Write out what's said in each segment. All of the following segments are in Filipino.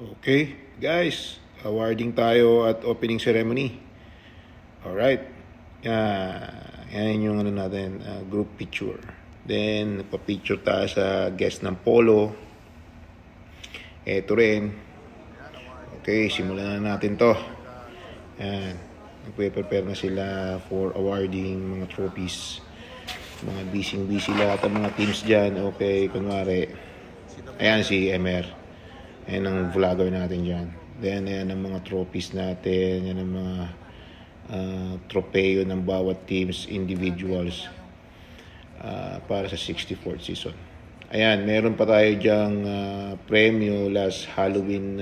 Okay, guys, awarding tayo at opening ceremony. Alright. Yan yung natin, group picture. Then, nagpa-picture tayo sa guest ng Polo. Ito rin. Okay, simulan na natin to. Yan. Nagpe-prepare na sila for awarding mga trophies. Mga busy lahat ng mga teams dyan. Okay, kunwari. Ayan si MR. Ayan ang vlogger natin dyan. Then, ayan ang mga trophies natin. Ayan ang mga tropeo ng bawat teams, individuals para sa 64th season. Ayan, meron pa tayo dyang premyo last Halloween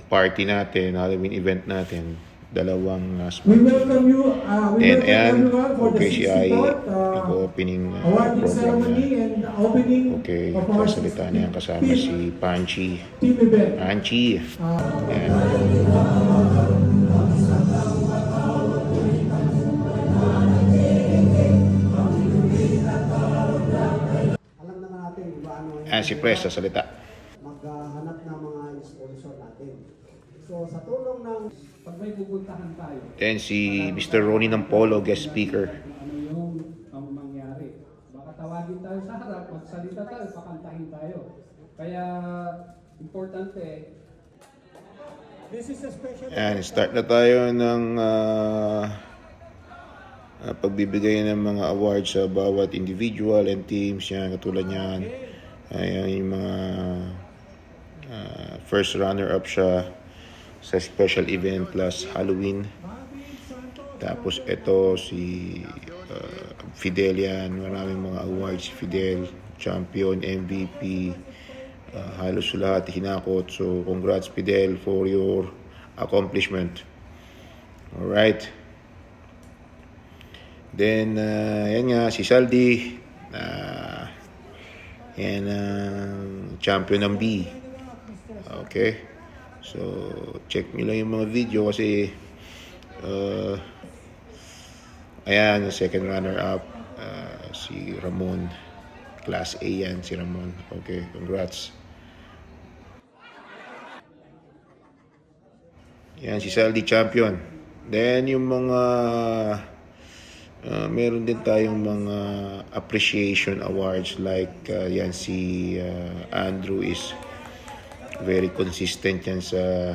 party natin, Halloween event natin. Dalawang We welcome you. And ayan, for the okay, si Ai, 64th nag-opening awarding program ceremony na. and opening Okay, of our kasalita niya kasama si Panchi. team event. Panchi. Ayan. Alam naman natin kung paano Ayan si Pres sa salita. maghanap ng mga sponsor natin. So sa tulong ng pag may pupuntahan tayo, Then si Mr. Ronnie ng Polo, guest speaker. ano yung ang mangyari. Baka tawagin tayo sa harap, magsalita tayo, pakantahin tayo. Kaya importante, this is a special Ayan, start na tayo ng pagbibigay ng mga awards sa bawat individual and teams. Yan, katulad yan. Ayan yung mga first runner-up siya sa special event last Halloween. Tapos ito si Fidel yan. Maraming mga awards si Fidel. Champion, MVP. Halos lahat hinakot. So congrats Fidel for your accomplishment. Alright. Then yan nga si Saldi. Yan champion ng B. Okay. So, check nyo lang yung mga video kasi ayan, second runner-up si Ramon. Class A yan si Ramon. Okay, congrats. Yan, si Saldi champion. Then, yung mga meron din tayong mga appreciation awards like yan si Andrew is very consistent yan sa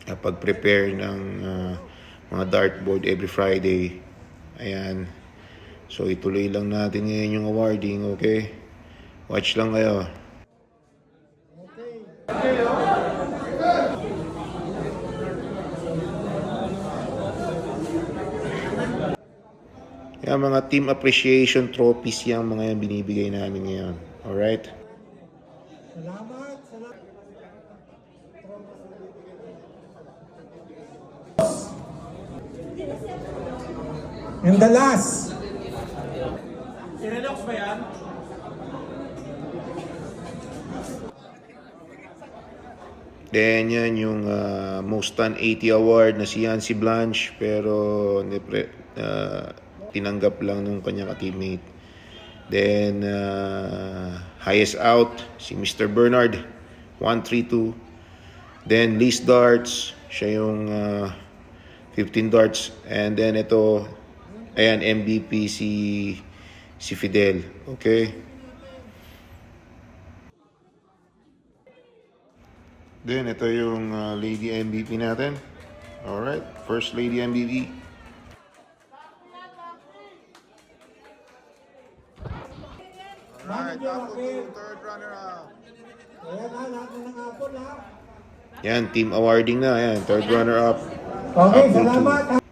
pag-prepare ng mga dartboard every Friday. Ayan. So ituloy lang natin ngayon yung awarding, okay? Watch lang kayo. Yan, mga team appreciation trophies yan, mga yan binibigay namin ngayon. Alright? Salamat. And the last. Sirelox ba yan? Then yan yung most done 80 award na si Yancy Blanche pero tinanggap lang nung kanyang ka-teammate. Then highest out si Mr. Bernard 132. Then least darts siya yung 15 darts and then ito ayan MVP si Fidel. Okay? Then ito yung lady MVP natin. Alright, first lady MVP. Alright, third runner up. Ayan ha, lahat ng apple ha. Yan, team awarding na. Yan, third runner up. Okay, Apple salamat.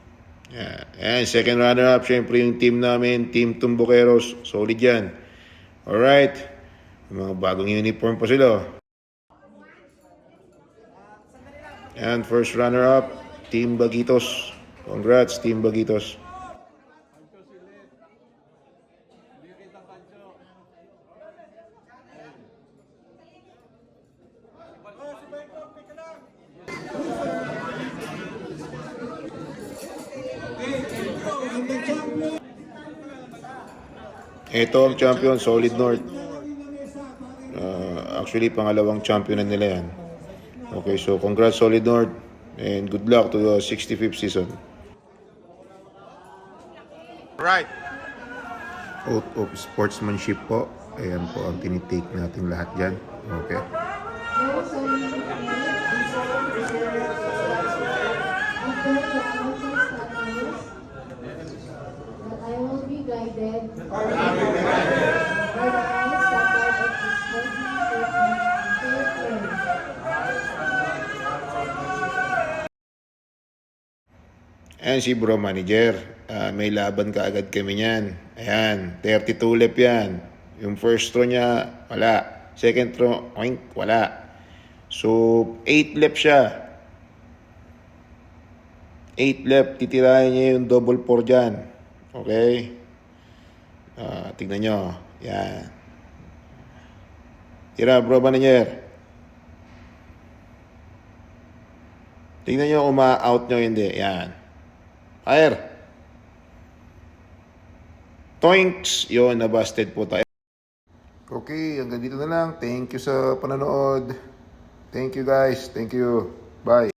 Yan, yan, second runner up. Siyempre yung team namin, Team Tumbokeros. Solid yan. Alright. Mga bagong uniform pa sila. Yan, first runner up, Team Baguitos. Congrats, Team Baguitos. Ito ang champion, Solid North. Actually, pangalawang champion na nila yan. Okay, so congrats Solid North and good luck to the 65th season. Right. Oath of sportsmanship po. Ayan po ang tinitake natin lahat dyan. Okay. That I will be guided by the highest standard of responsibility and fair play. Ayan si bro manager. May laban ka agad kami niyan. Ayan, 32 lap yan. Yung first throw niya, wala. Second throw, oink, wala. So, 8 lap siya. 8 lap, titirahin niya yung double 4 dyan. Okay? Tignan nyo. Yan. Tira, bro manager. Tignan nyo kung ma-out nyo hindi. Yan. Fire. Toinks. Yun, nabusted po tayo. Okay, hanggang dito na lang. Thank you sa panonood. Thank you guys. Thank you. Bye.